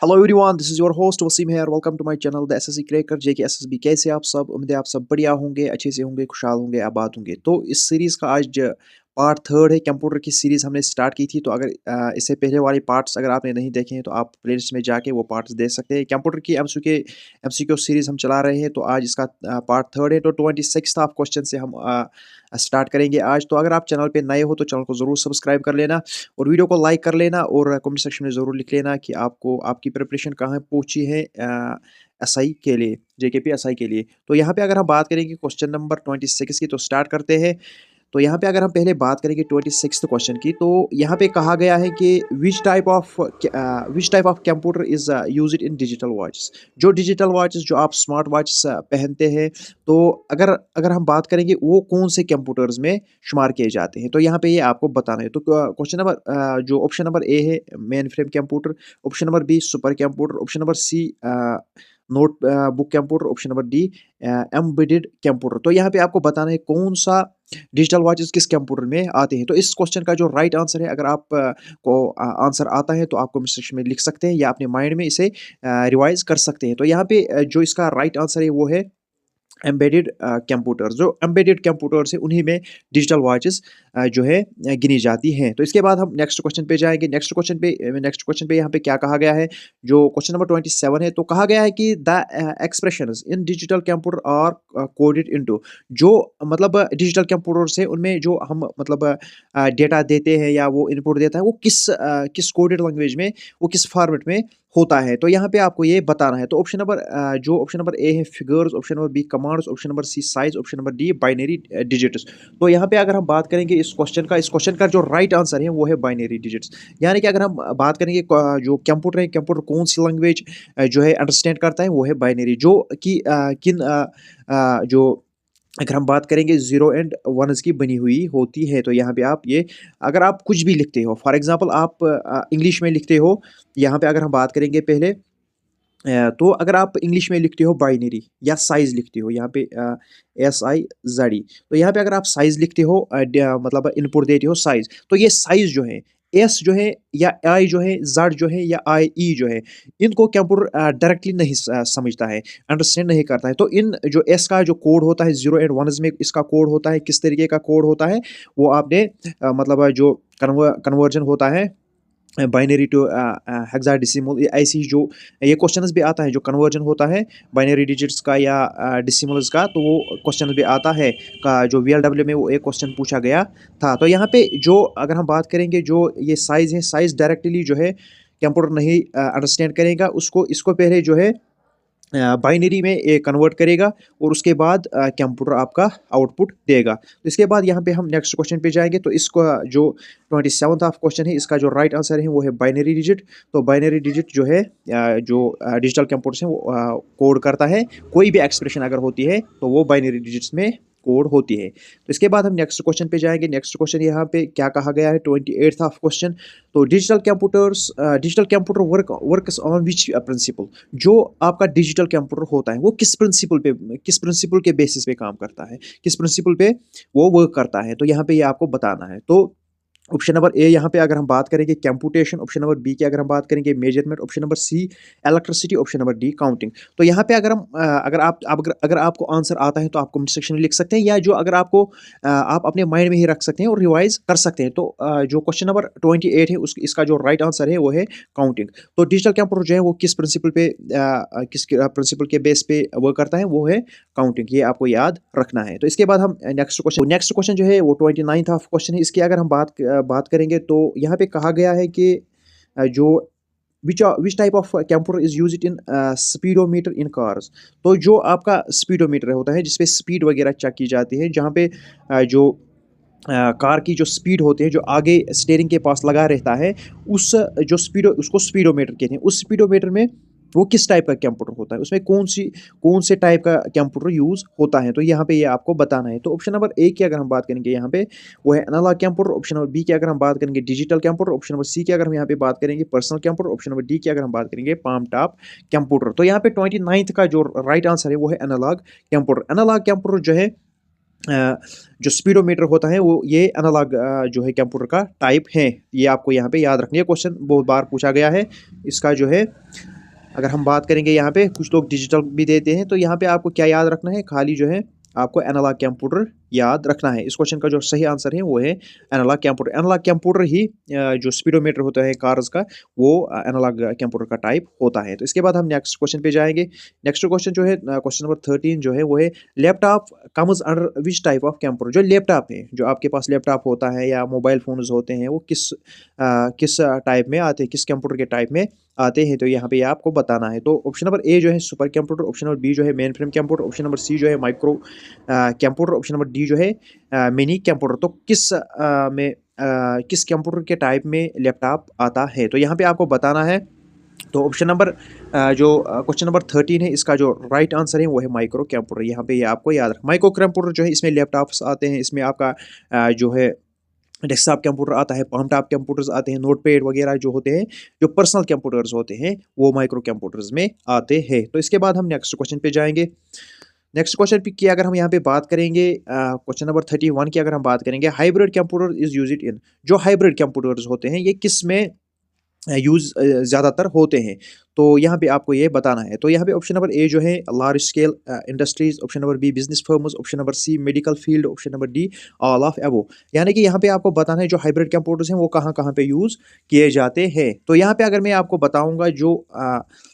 Hello everyone, this is your host Wasim है। Welcome to my channel the SSC cracker JK SSB. कैसे आप सब? उम्मीद है आप सब बढ़िया होंगे, अच्छे से होंगे, खुशहाल होंगे, आबाद होंगे। तो इस सीरीज़ का आज पार्ट थर्ड है। कंप्यूटर की सीरीज़ हमने स्टार्ट की थी, तो अगर इससे पहले वाले पार्ट्स अगर आपने नहीं देखे हैं तो आप प्लेलिस्ट में जाके वो पार्ट्स देख सकते हैं। कंप्यूटर की एमसीक्यू सीरीज़ हम चला रहे हैं, तो आज इसका पार्ट थर्ड है। तो 26 ऑफ क्वेश्चन से हम स्टार्ट करेंगे आज। तो अगर आप चैनल पे नए हो तो चैनल को ज़रूर सब्सक्राइब कर लेना और वीडियो को लाइक कर लेना और कमेंट सेक्शन में ज़रूर लिख लेना कि आपको आपकी प्रिपरेशन कहाँ पहुँची है एसआई के लिए, जेकेपी एसआई के लिए। तो यहाँ पे अगर हम बात करेंगे क्वेश्चन नंबर 26 की, तो स्टार्ट करते हैं। तो यहाँ पे अगर हम पहले बात करेंगे 26th क्वेश्चन की, तो यहाँ पे कहा गया है कि which type of computer is used in digital watches. जो डिजिटल वॉचेस, जो आप स्मार्ट वॉचेस पहनते हैं, तो अगर अगर हम बात करेंगे वो कौन से कंप्यूटर्स में शुमार किए जाते हैं, तो यहाँ पे ये आपको बताना है। तो क्वेश्चन नंबर जो ऑप्शन नंबर ए है mainframe computer, option number B super computer, option number C notebook computer, option number D embedded computer. तो यहाँ पे आपको बताना है कौन सा डिजिटल वॉचेस किस कंप्यूटर में आते हैं। तो इस क्वेश्चन का जो राइट आंसर है, अगर आप को आंसर आता है तो आप कमेंट सेक्शन में लिख सकते हैं या अपने माइंड में इसे रिवाइज कर सकते हैं। तो यहाँ पे जो इसका राइट आंसर है वो है एम्बेडेड कंप्यूटर्स। जो एम्बेडेड कंप्यूटर्स है उन्हीं में डिजिटल वॉचेस जो है गिनी जाती हैं। तो इसके बाद हम नेक्स्ट क्वेश्चन पे जाएंगे। नेक्स्ट क्वेश्चन पे यहाँ पे क्या कहा गया है, जो क्वेश्चन नंबर 27 है, तो कहा गया है कि the expressions in digital computer are coded into. जो मतलब डिजिटल कंप्यूटर्स है उनमें जो हम मतलब डेटा देते हैं या वो इनपुट देता है, वो किस कोडेड लैंग्वेज में, वो किस फॉर्मेट में होता है। तो यहाँ पे आपको ये बताना है। तो ऑप्शन नंबर ए है figures, option number B commands, option number C size, option number D binary digits. तो यहाँ पे अगर हम बात करेंगे इस क्वेश्चन का जो राइट आंसर है वो है बाइनरी डिजिट्स। यानी कि अगर हम बात करेंगे जो कंप्यूटर है, कंप्यूटर कौन सी लैंग्वेज जो है अंडरस्टैंड करता है, वो है बाइनरी। जो कि जो अगर हम बात करेंगे जीरो एंड वनस की बनी हुई होती है। तो यहाँ पे आप ये, अगर आप कुछ भी लिखते हो, फॉर एग्जांपल आप इंग्लिश में लिखते हो, यहाँ पे अगर हम बात करेंगे पहले तो अगर आप इंग्लिश में लिखते हो बाइनरी या साइज लिखते हो, यहाँ पे SIZE, तो यहाँ पे अगर आप साइज लिखते हो मतलब इनपुट देते हो साइज, तो ये साइज जो है, एस जो है या आई जो है, जेड जो है या IE जो है, इनको कंप्यूटर डायरेक्टली नहीं समझता है, अंडरस्टैंड नहीं करता है। तो इन जो एस का जो कोड होता है, जीरो एंड वनस में इसका कोड होता है, किस तरीके का कोड होता है, वो आपने मतलब जो कन्वर्जन होता है बाइनरी टू हेक्साडेसिमल, ऐसी जो ये क्वेश्चंस भी आता है, जो कन्वर्जन होता है बाइनरी डिजिट्स का या डेसिमल्स का, तो वो क्वेश्चन भी आता है का जो VLW में वो एक क्वेश्चन पूछा गया था। तो यहाँ पे जो अगर हम बात करेंगे, जो ये साइज़ है, साइज़ डायरेक्टली जो है कंप्यूटर नहीं अंडरस्टैंड करेगा, उसको इसको पहले जो है बाइनरी में कन्वर्ट करेगा और उसके बाद कंप्यूटर आपका आउटपुट देगा। तो इसके बाद यहाँ पे हम नेक्स्ट क्वेश्चन पे जाएंगे। तो इसको जो 27th ऑफ क्वेश्चन है, इसका जो राइट आंसर है वो है बाइनरी डिजिट। तो बाइनरी डिजिट जो है जो डिजिटल कंप्यूटर्स हैं वो कोड करता है। कोई भी एक्सप्रेशन अगर होती है तो वो बाइनरी डिजिट्स में कोड होती है। तो इसके बाद हम नेक्स्ट क्वेश्चन पे जाएंगे। नेक्स्ट क्वेश्चन यहाँ पे क्या कहा गया है, 28th ऑफ क्वेश्चन। तो digital computer works on which principle. जो आपका डिजिटल कंप्यूटर होता है वो किस प्रिंसिपल के बेसिस पे काम करता है, किस प्रिंसिपल पे वो वर्क करता है, तो यहाँ पे ये आपको बताना है। तो ऑप्शन नंबर ए यहाँ पे अगर हम बात करेंगे कंप्यूटेशन, ऑप्शन नंबर बी की अगर हम बात करेंगे measurement, option number C electricity, option number D counting. तो यहाँ पे अगर हम अगर आपको आंसर आता है तो आप कमेंट सेक्शन में लिख सकते हैं, या जो अगर आपको आप अपने माइंड में ही रख सकते हैं और रिवाइज कर सकते हैं। तो जो क्वेश्चन नंबर 28 है इसका जो राइट आंसर है वो है काउंटिंग। तो डिजिटल कंप्यूटर जो है वो किस प्रिंसिपल पे किस प्रिंसिपल के बेस पे वर्क करता है, वो है काउंटिंग। ये आपको याद रखना है। तो इसके बाद हम नेक्स्ट क्वेश्चन जो है वो 29th ऑफ क्वेश्चन है। इसकी अगर हम बात करेंगे तो यहाँ पे कहा गया है कि जो which type of computer is used in speedometer in cars. तो जो आपका स्पीडोमीटर होता है जिसपे स्पीड वगैरह चेक की जाती है, जहाँ पे जो कार की जो स्पीड होती है, जो आगे स्टीयरिंग के पास लगा रहता है, उस जो उसको स्पीडोमीटर कहते हैं। उस स्पीडोमीटर में वो किस टाइप का कंप्यूटर होता है, उसमें कौन से टाइप का कंप्यूटर यूज़ होता है, तो यहाँ पे ये आपको बताना है। तो ऑप्शन नंबर ए की अगर हम बात करेंगे यहाँ पे वो है analog computer, option number B की अगर हम बात करेंगे digital computer, option number C की अगर हम यहाँ पे बात करेंगे personal computer, option number D की अगर हम बात करेंगे पाम टॉप कंप्यूटर। तो यहाँ पे 29th का जो राइट आंसर है वो है एनालॉग कंप्यूटर। एनालॉग कंप्यूटर जो है जो स्पीडोमीटर होता है वो ये एनालॉग जो है कंप्यूटर का टाइप है। ये आपको यहाँ पे याद रखनी है, क्वेश्चन बहुत बार पूछा गया है। इसका जो है अगर हम बात करेंगे यहाँ पे कुछ लोग डिजिटल भी देते हैं, तो यहाँ पे आपको क्या याद रखना है, खाली जो है आपको एनालॉग कंप्यूटर याद रखना है। इस क्वेश्चन का जो सही आंसर है वो है एनालॉग कंप्यूटर। एनालॉग कंप्यूटर ही जो स्पीडोमीटर होता है कार्स का, वो एनालॉग कंप्यूटर का टाइप होता है। तो इसके बाद हम नेक्स्ट क्वेश्चन पे जाएंगे। नेक्स्ट क्वेश्चन जो है क्वेश्चन नंबर 13 जो है वो है laptop comes under which type of computer. जो लैपटॉप है, जो आपके पास लैपटॉप होता है या मोबाइल फोन्स होते हैं, वो किस टाइप में आते हैं, किस कंप्यूटर के टाइप में आते हैं। तो यहाँ पे आपको बताना है। तो ऑप्शन नंबर ए जो है super computer, option number B जो है mainframe computer, option number C जो है micro computer, option number D जो है मिनी कंप्यूटर। तो किस कंप्यूटर के टाइप में लैपटॉप आता है, तो यहाँ पे आपको बताना है। तो ऑप्शन नंबर जो क्वेश्चन नंबर 13 है, इसका जो राइट आंसर है वो है माइक्रो कंप्यूटर। यहाँ पे ये आपको याद रखना, माइक्रो कंप्यूटर जो है इसमें लैपटॉप्स आते हैं, इसमें आपका जो है डेस्कटॉप कंप्यूटर आता है, पाम टॉप कंप्यूटर्स आते हैं, नोटपैड वगैरह जो होते हैं, जो पर्सनल कंप्यूटर्स होते हैं, वो माइक्रो कंप्यूटर्स में आते हैं। तो इसके बाद हम नेक्स्ट क्वेश्चन पे जाएंगे। नेक्स्ट क्वेश्चन की अगर हम यहाँ पे बात करेंगे, क्वेश्चन नंबर 31 की अगर हम बात करेंगे, hybrid computer is use in. जो हाइब्रिड कंप्यूटर्स होते हैं ये किस में यूज़ ज़्यादातर होते हैं, तो यहाँ पे आपको ये बताना है। तो यहाँ पे ऑप्शन नंबर ए जो है large scale industries, option number B business firms, option number C medical field, option number D all of above. यानी कि यहाँ पे आपको बताना है जो हाइब्रिड कंप्यूटर्स हैं वो कहाँ कहाँ पे यूज़ किए जाते हैं। तो यहाँ पे अगर मैं आपको बताऊँगा, जो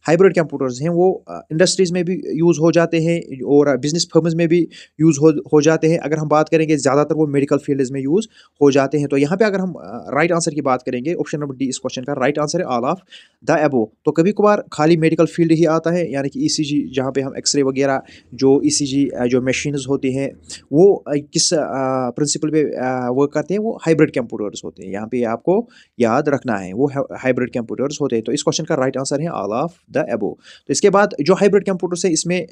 हाइब्रिड कंप्यूटर्स हैं वो इंडस्ट्रीज़ में भी यूज़ हो जाते हैं और बिजनेस फर्म्स में भी यूज़ हो जाते हैं। अगर हम बात करेंगे ज़्यादातर वो मेडिकल फील्ड्स में यूज़ हो जाते हैं। तो यहाँ पे अगर हम राइट आंसर की बात करेंगे, ऑप्शन नंबर डी इस क्वेश्चन का राइट आंसर है ऑल ऑफ द एबो। तो कभी कभार खाली मेडिकल फील्ड ही आता है, यानी कि ईसीजी, जहाँ पे हम एक्सरे वगैरह, जो ईसीजी जो मशीन्स होती हैं वो किस प्रिंसिपल पे वर्क करते हैं, वो हाइब्रिड कंप्यूटर्स होते हैं। यहाँ पे आपको याद रखना है, वो हाइब्रिड कंप्यूटर्स होते हैं। तो इस क्वेश्चन का राइट आंसर है ऑल ऑफ द एबो। तो इसके बाद जो हाइब्रिड कंप्यूटर्स है, इसमें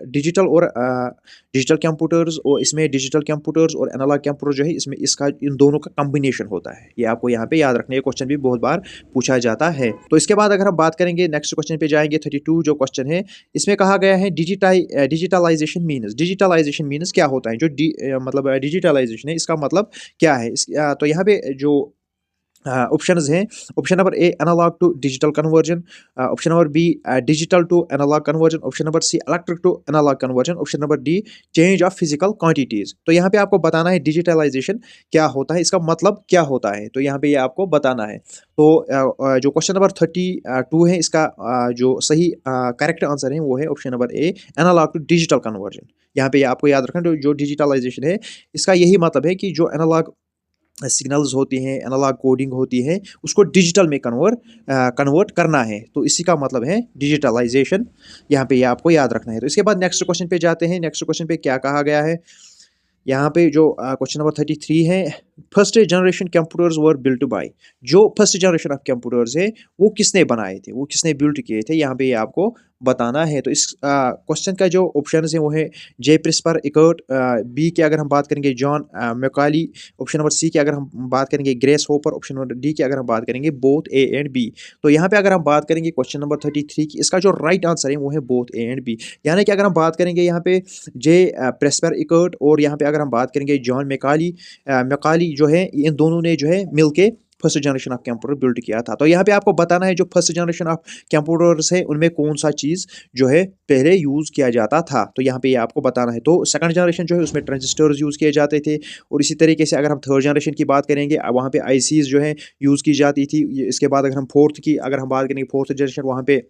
डिजिटल कंप्यूटर्स और इसमें डिजिटल कंप्यूटर्स और एनालॉग कंप्यूटर जो है, इसमें इसका इन दोनों का कॉम्बिनेशन होता है। ये आपको यहाँ पे याद रखना है, क्वेश्चन भी बहुत बार पूछा जाता है। तो इसके बाद अगर हम बात करेंगे नेक्स्ट क्वेश्चन पे जाएंगे, 32 जो क्वेश्चन है, इसमें कहा गया है डिजिटलाइजेशन मीन्स। डिजिटलाइजेशन मीन्स क्या होता है, जो मतलब डिजिटलाइजेशन है इसका मतलब क्या है। तो यहाँ पे जो ऑप्शंस हैं, option number A analog to digital conversion, option number B digital to analog conversion, option number C electric to analog conversion, option number D change of physical quantities. तो यहाँ पे आपको बताना है डिजिटलाइजेशन क्या होता है, इसका मतलब क्या होता है। तो यहाँ पे ये आपको बताना है। तो जो क्वेश्चन नंबर 32 है, इसका जो सही करेक्ट आंसर है वो है option number A analog to digital conversion. यहाँ पे आपको याद रखना, जो डिजिटलाइजेशन है इसका यही मतलब है कि जो एनालॉग सिग्नल्स होती हैं, एनालॉग कोडिंग होती है, उसको डिजिटल में कन्वर्ट करना है। तो इसी का मतलब है डिजिटलाइजेशन। यहाँ पे ये आपको याद रखना है। तो इसके बाद नेक्स्ट क्वेश्चन पे जाते हैं। नेक्स्ट क्वेश्चन पे क्या कहा गया है, यहाँ पे जो क्वेश्चन नंबर 33 है, first generation computers were built by. जो फर्स्ट जनरेशन ऑफ कंप्यूटर्स है वो किसने बनाए थे, वो किसने बिल्ट किए थे, यहाँ पे ये आपको बताना है। तो इस क्वेश्चन का जो ऑप्शन है वो है जे प्रिस्पर इकर्ट, बी की अगर हम बात करेंगे जॉन मैकाली, ऑप्शन नंबर सी की अगर हम बात करेंगे grace hopper, option number D की अगर हम बात करेंगे बोथ ए एंड बी। तो यहाँ पे अगर हम बात करेंगे क्वेश्चन नंबर 33 की, इसका जो राइट आंसर है वो है बोथ ए एंड बी। यानी कि अगर हम बात करेंगे यहाँ पे जे प्रेस्पर इकर्ट और यहाँ पे अगर हम बात करेंगे जॉन मैकाली जो है, इन दोनों ने जो है मिलके first generation of computer build किया था। तो यहाँ पे आपको बताना है जो फर्स्ट जनरेशन ऑफ कंप्यूटर्स है उनमें कौन सा चीज़ जो है पहले यूज़ किया जाता था। तो यहाँ पे ये आपको बताना है। तो सेकंड जनरेशन जो है उसमें ट्रांजिस्टर्स यूज़ किए जाते थे, और इसी तरीके से अगर हम थर्ड जनरेशन की बात करेंगे, वहाँ पे आईसीज जो है यूज़ की जाती थी। इसके बाद अगर हम फोर्थ की अगर हम बात करेंगे, फोर्थ जनरेशन, वहाँ पे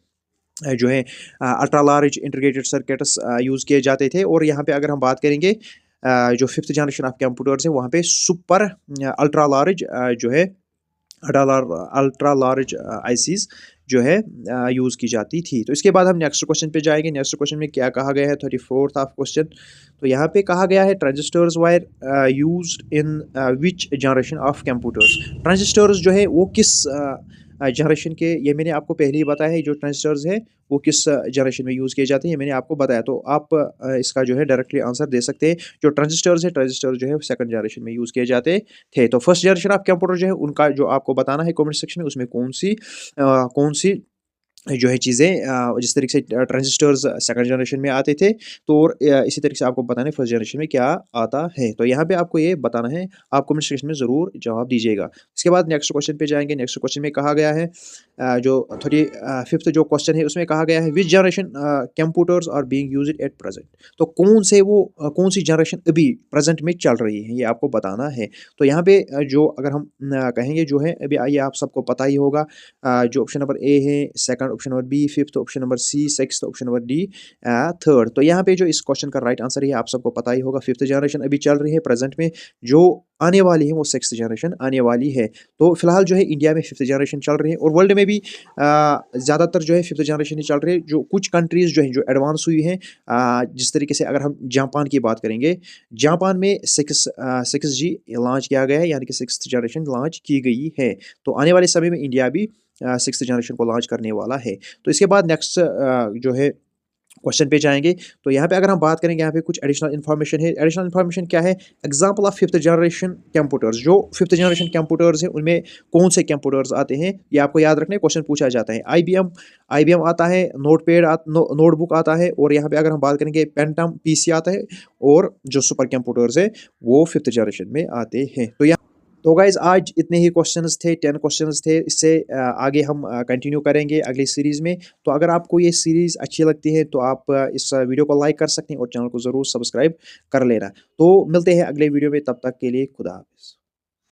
जो है ultra large integrated circuits use किए जाते थे। और यहाँ पे अगर हम बात करेंगे जो फिफ्थ जनरेशन ऑफ कंप्यूटर्स है, वहाँ पे सुपर अल्ट्रा लार्ज जो है अल्ट्रा लार्ज आईसीज जो है यूज़ की जाती थी। तो इसके बाद हम नेक्स्ट क्वेश्चन पे जाएंगे। नेक्स्ट क्वेश्चन में क्या कहा गया है, 34th ऑफ क्वेश्चन। तो यहाँ पे कहा गया है transistors wire used in which generation of computers. Transistors जो है वो किस जनरेशन के, ये मैंने आपको पहले ही बताया है, जो ट्रांजिस्टर्स है वो किस जनरेशन में यूज़ किए जाते हैं, ये मैंने आपको बताया। तो आप इसका जो है डायरेक्टली आंसर दे सकते हैं। जो ट्रांजिस्टर्स है, ट्रांजिस्टर जो है सेकंड जनरेशन में यूज़ किए जाते थे। तो फर्स्ट जनरेशन ऑफ कंप्यूटर जो है उनका जो आपको बताना है कमेंट सेक्शन में, उसमें कौन सी जो है चीज़ें जिस तरीके से ट्रांजिस्टर्स सेकंड जनरेशन में आते थे, तो और इसी तरीके से आपको बताना है फर्स्ट जनरेशन में क्या आता है। तो यहाँ पे आपको ये बताना है, आप कमेंट सेक्शन में ज़रूर जवाब दीजिएगा। इसके बाद नेक्स्ट क्वेश्चन पे जाएँगे। नेक्स्ट क्वेश्चन में कहा गया है जो 5th जो क्वेश्चन है उसमें कहा गया है which generation computers are being used at present. तो कौन-सी जनरेशन अभी प्रेज़ेंट में चल रही है, ये आपको बताना है। तो यहाँ पे जो अगर हम कहेंगे जो है अभी ये आप सबको पता ही होगा, जो ऑप्शन नंबर ए है, second option number B, fifth option number C, sixth option number D, third. तो यहाँ पे जो इस क्वेश्चन का राइट आंसर है आप सबको पता ही होगा, फिफ्थ जनरेशन अभी चल रही है प्रेजेंट में, जो आने वाली है वो सिक्स्थ जनरेशन आने वाली है। तो फिलहाल जो है इंडिया में फिफ्थ जनरेशन चल रही है और वर्ल्ड में भी ज़्यादातर जो है फिफ्थ जनरेशन ही चल रही है। जो कुछ कंट्रीज़ जो हैं जो एडवांस हुई हैं, जिस तरीके से अगर हम जापान की बात करेंगे, जापान में 6G लॉन्च किया गया है, यानी कि सिक्स्थ जनरेशन लॉन्च की गई है। तो आने वाले समय में इंडिया भी सिक्स्थ जनरेशन को लॉन्च करने वाला है। तो इसके बाद नेक्स्ट जो है क्वेश्चन पे जाएँगे। तो यहाँ पे अगर हम बात करेंगे, यहाँ पे कुछ एडिशनल इन्फॉर्मेशन है। एडिशनल इन्फॉर्मेशन क्या है? Example of fifth generation computers. जो फिफ्थ जनरेशन कंप्यूटर्स हैं, उनमें कौन से कंप्यूटर्स आते हैं? ये आपको याद रखना है, क्वेश्चन पूछा जाता है। आईबीएम आता है, नोटबुक आता है, और यहाँ पे अगर हम बात करेंगे पेंटाम पीसी आता है, और जो सुपर कंप्यूटर्स है, वो फिफ्थ जनरेशन में आते हैं। तो गाइज़ आज इतने ही क्वेश्चंस थे, 10 क्वेश्चंस थे। इससे आगे हम कंटिन्यू करेंगे अगली सीरीज़ में। तो अगर आपको ये सीरीज़ अच्छी लगती है तो आप इस वीडियो को लाइक कर सकते हैं और चैनल को ज़रूर सब्सक्राइब कर लेना। तो मिलते हैं अगले वीडियो में, तब तक के लिए खुदा हाफ़िज़।